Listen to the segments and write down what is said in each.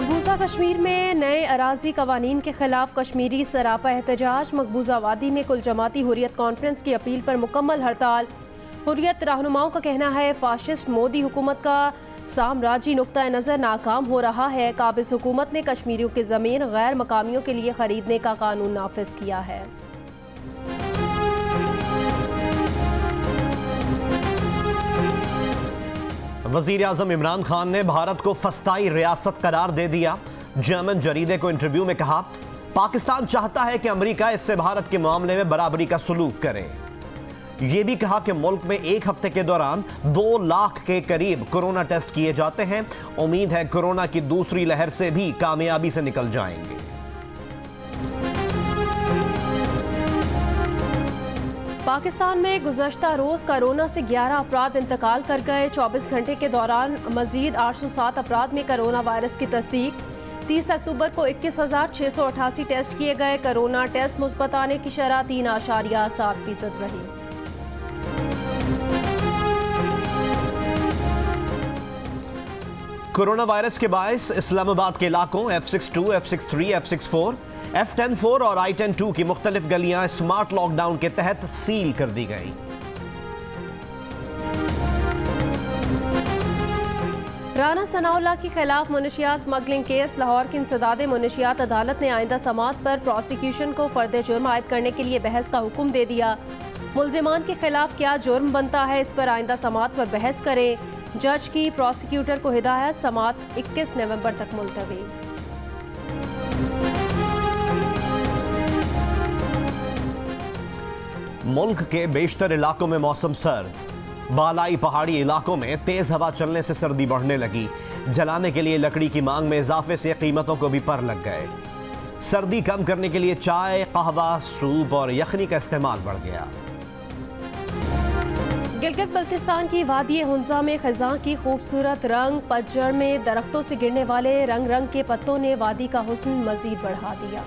मकबूजा कश्मीर में नए अराजी कवानीन के खिलाफ कश्मीरी सरापा एहतजाज। मकबूजा वादी में कुल जमाती हुर्रियत कॉन्फ्रेंस की अपील पर मुकम्मल हड़ताल। हुर्रियत रहनुमाओं का कहना है फाशिस्ट मोदी हुकूमत का साम्राज्यी नुक्ता नज़र नाकाम हो रहा है। काबिज हुकूमत ने कश्मीरियों की ज़मीन गैर मकामियों के लिए खरीदने का कानून नाफिज किया है। वज़ीर आज़म इमरान खान ने भारत को फस्ताई रियासत करार दे दिया। जर्मन जरीदे को इंटरव्यू में कहा, पाकिस्तान चाहता है कि अमेरिका इससे भारत के मामले में बराबरी का सलूक करे। यह भी कहा कि मुल्क में एक हफ्ते के दौरान 2 लाख के करीब कोरोना टेस्ट किए जाते हैं। उम्मीद है कोरोना की दूसरी लहर से भी कामयाबी से निकल जाएंगे। पाकिस्तान में गुज़श्ता रोज़ कोरोना से 11 अफराद इंतकाल कर गए। 24 घंटे के दौरान मजीद 807 अफराद में कोरोना वायरस की तस्दीक। 30 अक्टूबर को 21,688 टेस्ट किए गए। कोरोना टेस्ट मुस्बत आने की शरह 3.7% रही। कोरोना वायरस के बायस इस्लामाबाद के इलाकों F62, F63, F64, F104 और I-102 की मुख्तलिफ गलियां स्मार्ट लॉकडाउन के तहत सील कर दी गई। राना सनाउल्लाह के खिलाफ मुनशियात स्मगलिंग केस। लाहौर की इंसदाद मुनशियात अदालत ने आइंदा समात पर प्रोसिक्यूशन को फर्द जुर्म आयद करने के लिए बहस का हुक्म दे दिया। मुल्जिमान के खिलाफ क्या जुर्म बनता है, इस पर आइंदा समात पर बहस करें। जज की प्रोसिक्यूटर को हिदायत। समात 21 नवंबर तक मुलतवी। मुल्क के बेशतर इलाकों में मौसम सर्द। बालाई पहाड़ी इलाकों में तेज हवा चलने से सर्दी बढ़ने लगी। जलाने के लिए लकड़ी की मांग में इजाफे से कीमतों को भी पर लग गए। सर्दी कम करने के लिए चाय, कहवा, सूप और यखनी का इस्तेमाल बढ़ गया। गिलगित बल्तिस्तान की वादी हुंजा में खज़ां की खूबसूरत रंग। पतझड़ में दरख्तों से गिरने वाले रंग रंग के पत्तों ने वादी का हुस्न मजीद बढ़ा दिया।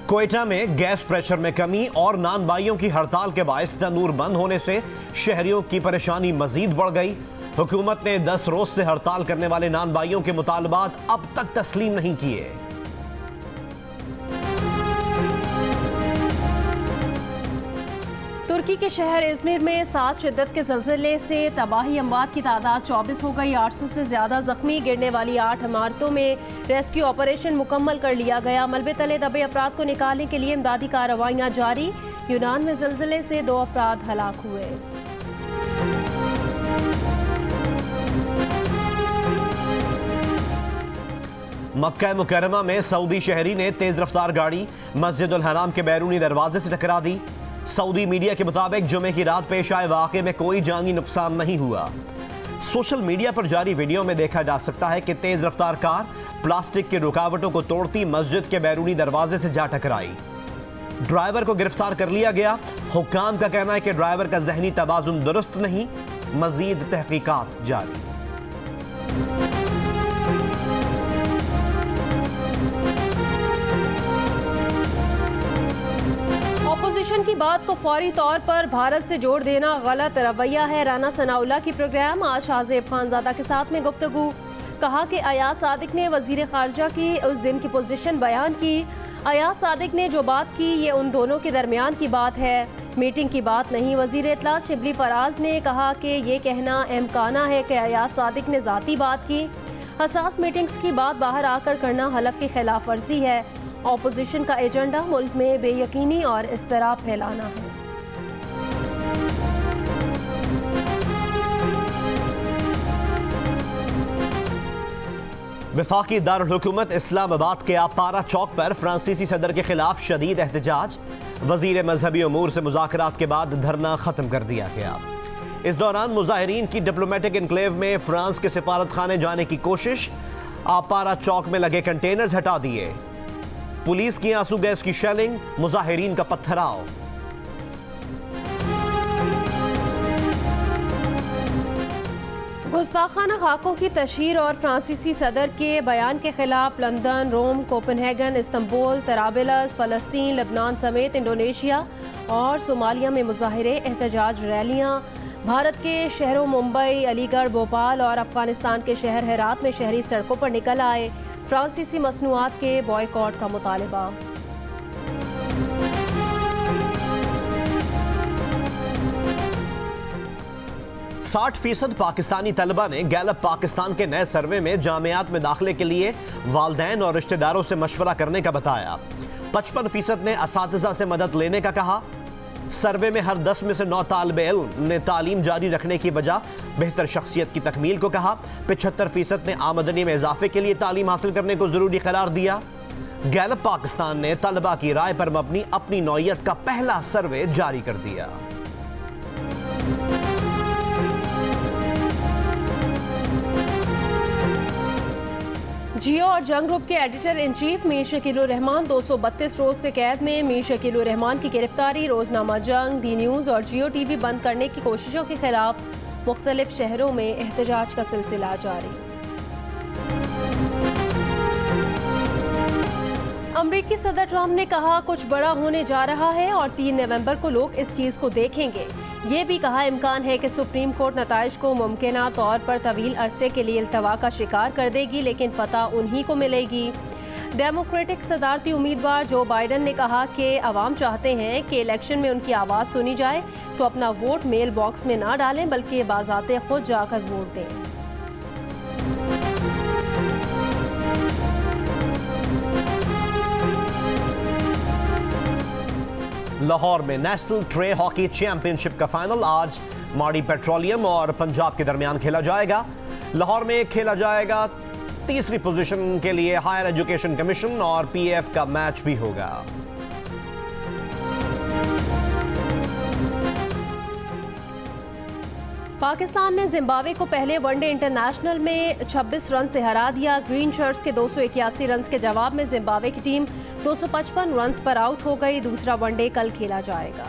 कोयटा में गैस प्रेशर में कमी और नानबाइयों की हड़ताल के बायस तंदूर बंद होने से शहरियों की परेशानी मजीद बढ़ गई। हुकूमत ने 10 रोज से हड़ताल करने वाले नानबाइयों के मुतालबात अब तक तस्लीम नहीं किए। तुर्की के शहर इज़मिर में 7 शिद्दत के ज़लज़ले से तबाही। अमवात की तादाद 24 हो गई। 800 से ज़्यादा जख्मी। गिरने वाली 8 इमारतों में रेस्क्यू ऑपरेशन मुकम्मल कर लिया गया। मलबे तले दबे अफराद को निकालने के लिए इमदादी कार्रवाइयाँ जारी। यूनान में ज़लज़ले से 2 अफराद हलाक हुए। मक्का मुकर्रमा में सऊदी शहरी ने तेज रफ्तार गाड़ी मस्जिदुल हराम के बैरूनी दरवाजे से टकरा दी। सऊदी मीडिया के मुताबिक जुमे की रात पेश आए वाक़े में कोई जानी नुकसान नहीं हुआ। सोशल मीडिया पर जारी वीडियो में देखा जा सकता है कि तेज रफ्तार कार प्लास्टिक की रुकावटों को तोड़ती मस्जिद के बैरूनी दरवाजे से जा टकराई। ड्राइवर को गिरफ्तार कर लिया गया। हुक्काम का कहना है कि ड्राइवर का जहनी तवाज़ुन दुरुस्त नहीं। मजीद तहकीकात जारी। अपोजिशन की बात को फौरी तौर पर भारत से जोड़ देना गलत रवैया है। राना सनाउल्लाह की प्रोग्राम आज शाहज़ेब खानज़ादा के साथ में गुफ्तगू। कहा कि अयाज सादिक ने वज़ीर ख़ारजा की उस दिन की पोजीशन बयान की। अयाज सादिक ने जो बात की ये उन दोनों के दरमियान की बात है, मीटिंग की बात नहीं। वज़ीर इत्तला शिबली फराज ने कहा कि ये कहना अहमकाना है कि अयाज सादिक ने ज़ाती बात की। हसास मीटिंग्स की बात बाहर आकर करना हलफ की खिलाफ वर्जी है। ऑपोजिशन का एजेंडा मुल्क में बेयकीनी और इज़्तिराब फैलाना है। वफाकी दारुल हुकूमत इस्लामाबाद के आपारा चौक पर फ्रांसीसी सदर के खिलाफ शदीद एहतजाज। वजीर मजहबी उमूर से मुज़ाकरात के बाद धरना खत्म कर दिया गया। इस दौरान मुजाहिरीन की डिप्लोमेटिक इनक्लेव में फ्रांस के सिफारत खाने जाने की कोशिश। आपारा चौक में लगे कंटेनर्स हटा दिए। पुलिस की आंसू गैस की शेलिंग। मुजाहिरीन का पत्थराव। गुस्ताखाना खाकों की तशहीर और फ्रांसीसी सदर के बयान के खिलाफ लंदन, रोम, कोपेनहेगन, इस्तंबुल, तराबलस, फ़लस्तीन, लेबनान समेत इंडोनेशिया और सोमालिया में मुजाहिरे, एहतजाज रैलियां। भारत के शहरों मुंबई, अलीगढ़, भोपाल और अफगानिस्तान के शहर हेरात में शहरी सड़कों पर निकल आए। फ्रांसीसी मसनूआत के बॉयकॉट का मुतालबा। 60% पाकिस्तानी तलबा ने गैलप पाकिस्तान के नए सर्वे में जामियात में दाखिले के लिए वालदैन और रिश्तेदारों से मशवरा करने का बताया। 55% ने असातिज़ा से मदद लेने का कहा। सर्वे में हर 10 में से 9 तालिब इल्म ने तालीम जारी रखने की वजह बेहतर शख्सियत की तकमील को कहा। 75% ने आमदनी में इजाफे के लिए तालीम हासिल करने को जरूरी करार दिया। गैलप पाकिस्तान ने तलबा की राय पर मबनी अपनी नौइयत का पहला सर्वे जारी कर दिया। जियो और जंग ग्रुप के editor in chief Mir Shakeel उर रहमान 232 रोज से कैद में। मीर शकील उर रहमान की गिरफ्तारी, रोजनामा जंग, डी न्यूज़ और जियो टीवी बंद करने की कोशिशों के खिलाफ मुख्तलिफ शहरों में एहतजाज का सिलसिला जारी। अमरीकी सदर ट्रंप ने कहा कुछ बड़ा होने जा रहा है और 3 नवंबर को लोग इस चीज़ को देखेंगे। ये भी कहा इम्कान है कि सुप्रीम कोर्ट नताइज को मुमकिना तौर पर तवील अरसे के लिए इल्तवा का शिकार कर देगी, लेकिन फतह उन्हीं को मिलेगी। डेमोक्रेटिक सदारती उम्मीदवार जो बाइडन ने कहा कि अवाम चाहते हैं कि इलेक्शन में उनकी आवाज़ सुनी जाए, तो अपना वोट मेल बॉक्स में ना डालें बल्कि बाज़ाते खुद जाकर वोट दें। लाहौर में नेशनल ट्रे हॉकी चैंपियनशिप का फाइनल आज माड़ी पेट्रोलियम और पंजाब के दरमियान खेला जाएगा। लाहौर में खेला जाएगा। तीसरी पोजीशन के लिए हायर एजुकेशन कमीशन और पीएफ का मैच भी होगा। पाकिस्तान ने जिम्बाब्वे को पहले वनडे इंटरनेशनल में 26 रन से हरा दिया। ग्रीन शर्ट्स के 281 रन के जवाब में जिम्बाब्वे की टीम 255 रन पर आउट हो गई। दूसरा वनडे कल खेला जाएगा।